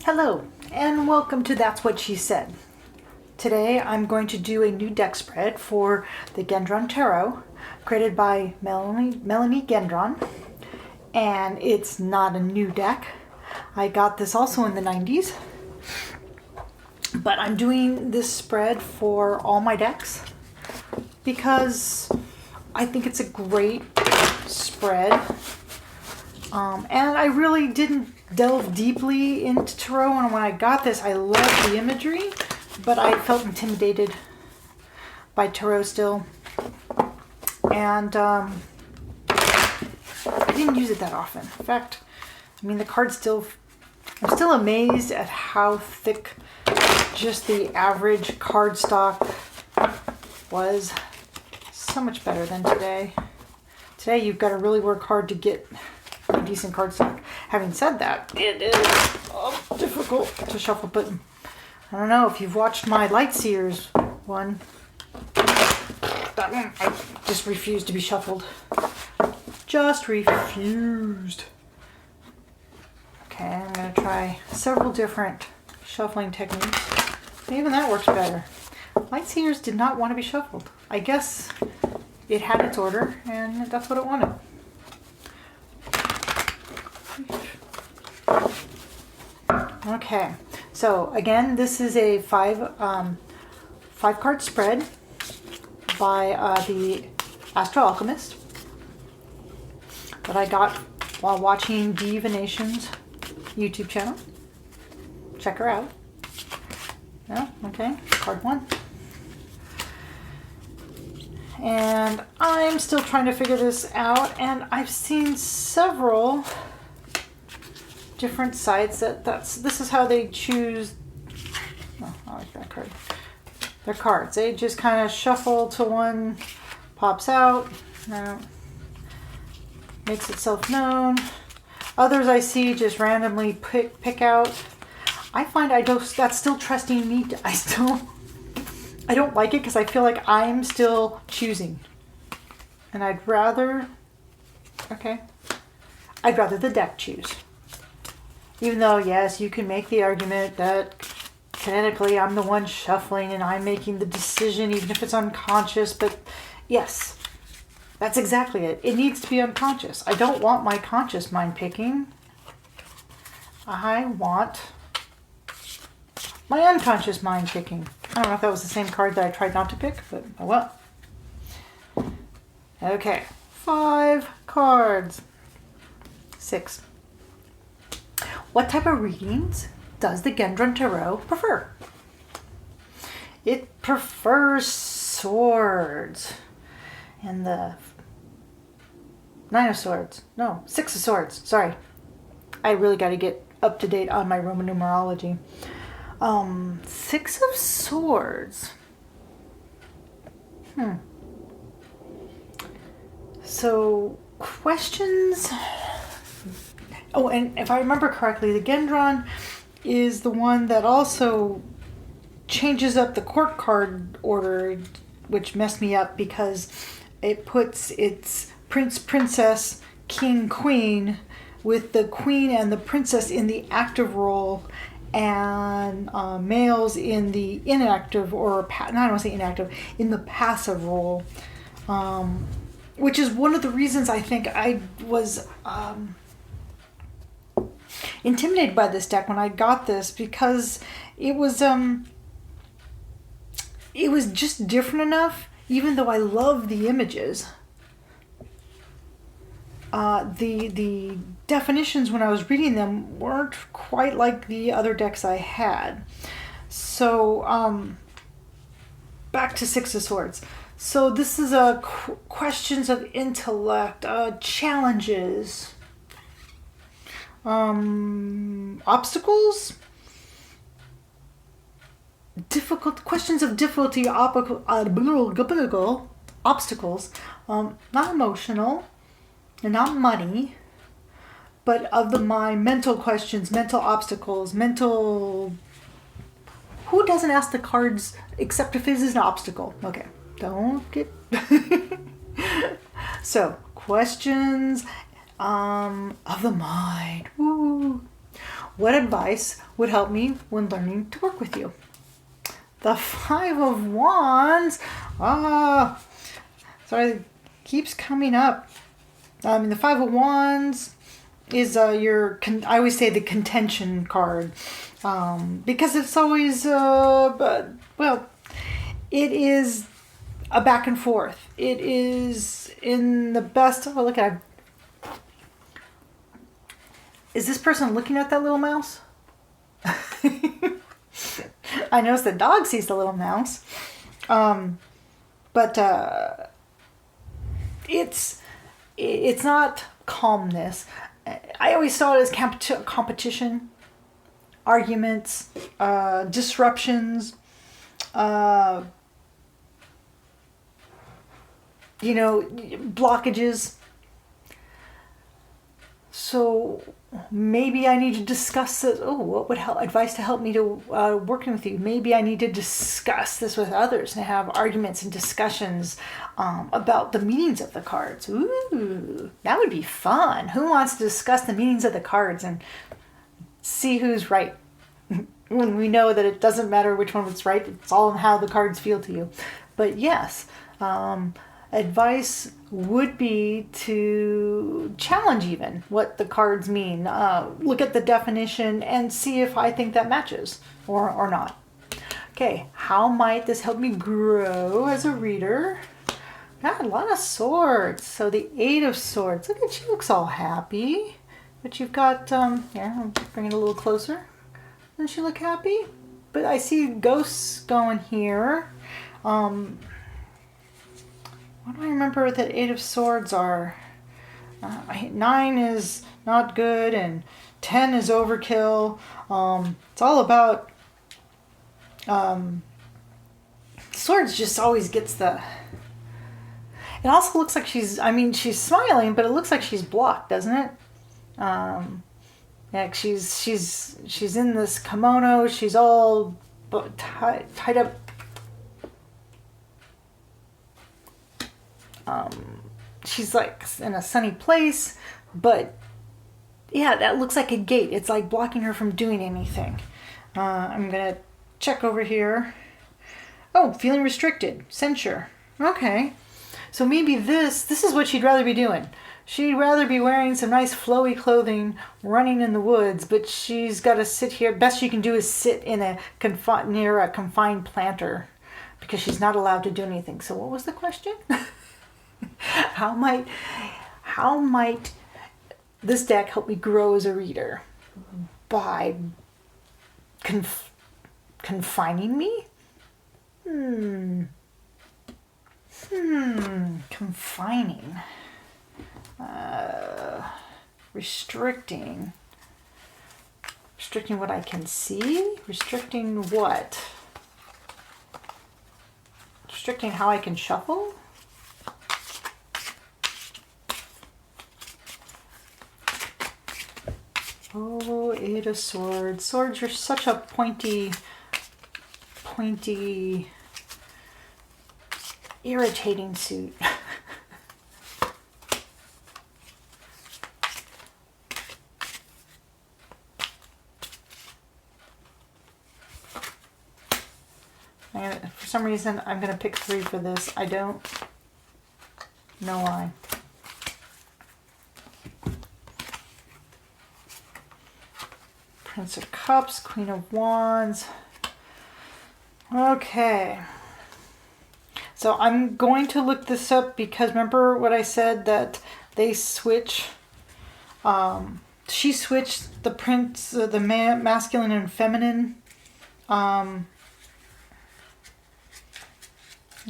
Hello, and welcome to That's What She Said. Today I'm going to do a new deck spread for the Gendron Tarot, created by Melanie Gendron, and it's not a new deck. I got this also in the 90s, but I'm doing this spread for all my decks because I think it's a great spread. And I really didn't delve deeply into tarot, and when I got this, I loved the imagery, but I felt intimidated by tarot still, and I didn't use it that often. In fact, I mean, the cards still, I'm still amazed at how thick just the average cardstock was. So much better than today. Today you've got to really work hard to get a decent cardstock. Having said that, it is difficult to shuffle, but I don't know if you've watched my Light Seers one. That one, I just refused to be shuffled. Just refused. Okay, I'm going to try several different shuffling techniques. Even that works better. Light Seers did not want to be shuffled. I guess it had its order, and that's what it wanted. Okay, so again, this is a five card spread by the Astral Alchemist that I got while watching DeeVintion's YouTube channel. Check her out. Yeah, okay, card one. And I'm still trying to figure this out, and I've seen several different sites this is how they choose. Oh, I like that card. Their cards. They just kind of shuffle till one pops out, makes itself known. Others I see just randomly pick out. I find that's still trusting me. I don't like it because I feel like I'm still choosing, and I'd rather the deck choose. Even though, yes, you can make the argument that technically I'm the one shuffling and I'm making the decision, even if it's unconscious. But yes, that's exactly it. It needs to be unconscious. I don't want my conscious mind picking. I want my unconscious mind picking. I don't know if that was the same card that I tried not to pick, but oh well. Okay, 5 cards. 6. What type of readings does the Gendron Tarot prefer? It prefers swords. And the 9 of swords. No, 6 of swords. Sorry. I really got to get up to date on my Roman numerology. 6 of swords. So, questions. Oh, and if I remember correctly, the Gendron is the one that also changes up the court card order, which messed me up because it puts its prince, princess, king, queen, with the queen and the princess in the active role, and males in the inactive, or I don't want to say inactive, in the passive role, which is one of the reasons I think I was intimidated by this deck when I got this, because it was just different enough. Even though I love the images, the definitions when I was reading them weren't quite like the other decks I had. So back to 6 of Swords. So this is questions of intellect, challenges, obstacles, difficult questions of difficulty, obstacles, not emotional and not money, but of the mind, mental questions, mental obstacles, mental. Who doesn't ask the cards except if it is an obstacle? Okay, don't get. So questions of the mind. Woo. What advice would help me when learning to work with you? The Five of Wands. Sorry, it keeps coming up. The Five of Wands is I always say the contention card, because it's always it is a back and forth. It is in the best. Oh, look at it. Is this person looking at that little mouse? I noticed the dog sees the little mouse, but it's not calmness. I always saw it as competition, arguments, disruptions, blockages. So maybe I need to discuss this. Oh, what would advice to help me to working with you? Maybe I need to discuss this with others and have arguments and discussions about the meanings of the cards. Ooh, that would be fun. Who wants to discuss the meanings of the cards and see who's right? When we know that it doesn't matter which one was right, it's all in how the cards feel to you. But yes, advice would be to challenge even what the cards mean. Look at the definition and see if I think that matches or not. Okay, how might this help me grow as a reader? Got a lot of swords. So the Eight of Swords. Look at, she looks all happy. But you've got, here, I'll bring it a little closer. Doesn't she look happy? But I see ghosts going here. What do I remember that Eight of Swords are? 9 is not good and 10 is overkill. It's all about... Swords just always gets the... It also looks like she's smiling, but it looks like she's blocked, doesn't it? Yeah, she's in this kimono. She's all tied up. She's like in a sunny place, but yeah, that looks like a gate. It's like blocking her from doing anything. I'm gonna check over here. Oh, feeling restricted. Censure. Okay. So maybe this is what she'd rather be doing. She'd rather be wearing some nice flowy clothing, running in the woods, but she's got to sit here. Best she can do is sit in near a confined planter, because she's not allowed to do anything. So what was the question? How might this deck help me grow as a reader? By confining me? Confining. Restricting what I can see? Restricting what? Restricting how I can shuffle? Oh, Eight of Swords. Swords are such a pointy, irritating suit. And for some reason, I'm going to pick 3 for this. I don't know why. Prince of Cups, Queen of Wands. Okay. So I'm going to look this up because remember what I said that they switch. She switched the prince, the masculine and feminine. I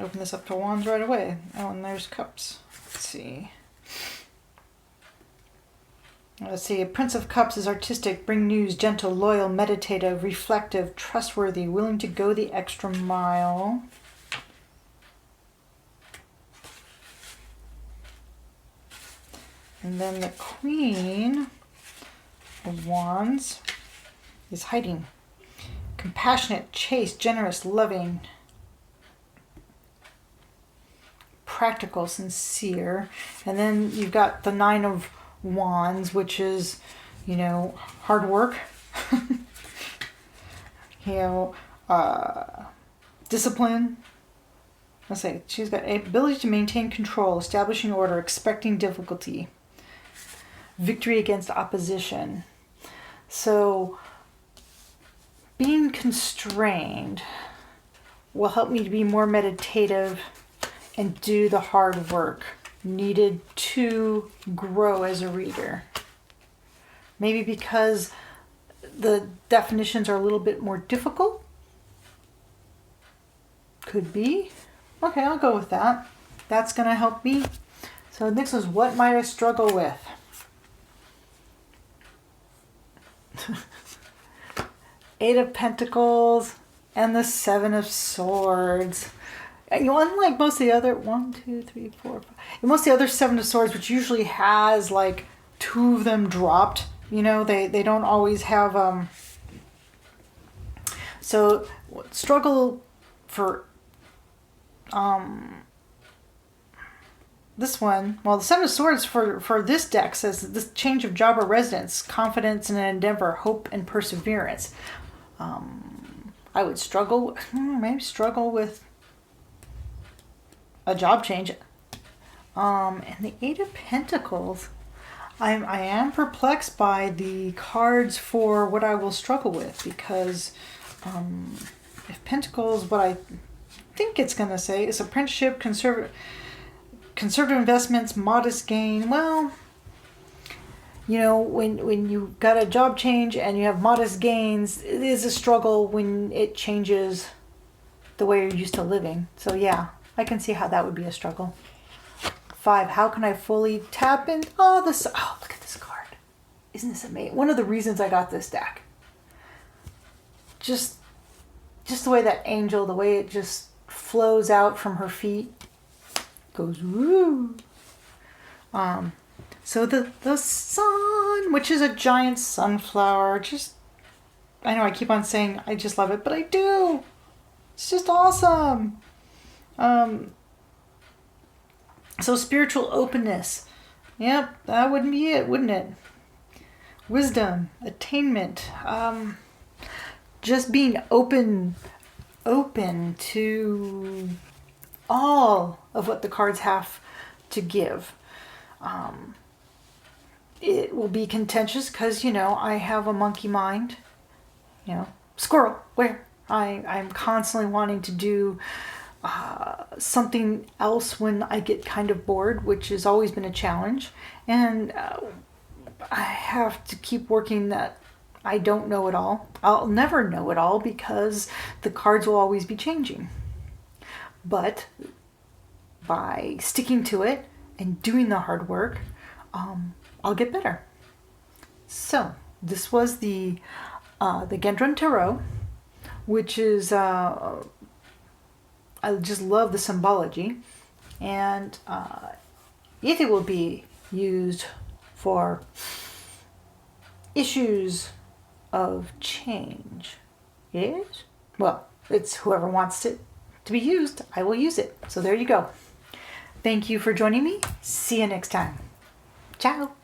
open this up to Wands right away. Oh, and there's Cups. Let's see. Let's see. A Prince of Cups is artistic, bring news, gentle, loyal, meditative, reflective, trustworthy, willing to go the extra mile. And then the Queen of Wands is hiding. Compassionate, chaste, generous, loving, practical, sincere. And then you've got the Nine of Wands, which is, hard work, You know, discipline. Let's say she's got ability to maintain control, establishing order, expecting difficulty, victory against opposition. So being constrained will help me to be more meditative and do the hard work needed to grow as a reader. Maybe because the definitions are a little bit more difficult. Could be. Okay, I'll go with that. That's going to help me. So next was, what might I struggle with? Eight of Pentacles and the Seven of Swords. You know, unlike most of the other, 1, 2, 3, 4, 5. Most of the other Seven of Swords, which usually has like 2 of them dropped. You know, they don't always have, so struggle for, this one, well, the Seven of Swords for this deck says this change of job or residence, confidence in an endeavor, hope and perseverance. I would struggle, maybe struggle with a job change. And the Eight of Pentacles, I am perplexed by the cards for what I will struggle with, because if Pentacles, what I think it's going to say is apprenticeship, conservative investments, modest gain. Well, you know, when you got a job change and you have modest gains, it is a struggle when it changes the way you're used to living. So yeah, I can see how that would be a struggle. 5, how can I fully tap in? Oh, look at this card. Isn't this amazing? One of the reasons I got this deck. Just the way that angel, the way it just flows out from her feet. Goes, woo. So the sun, which is a giant sunflower, I know I keep on saying I just love it, but I do. It's just awesome. So spiritual openness. Yep, that wouldn't be it, wouldn't it? Wisdom, attainment, just being open to all of what the cards have to give. It will be contentious because, you know, I have a monkey mind. You know, squirrel, where? I'm constantly wanting to do something else when I get kind of bored, which has always been a challenge. And I have to keep working that I don't know it all. I'll never know it all because the cards will always be changing. But by sticking to it and doing the hard work, I'll get better. So this was the Gendron Tarot, which is I just love the symbology, and it will be used for issues of change. Yes? Well, it's whoever wants it to be used, I will use it. So there you go. Thank you for joining me. See you next time. Ciao.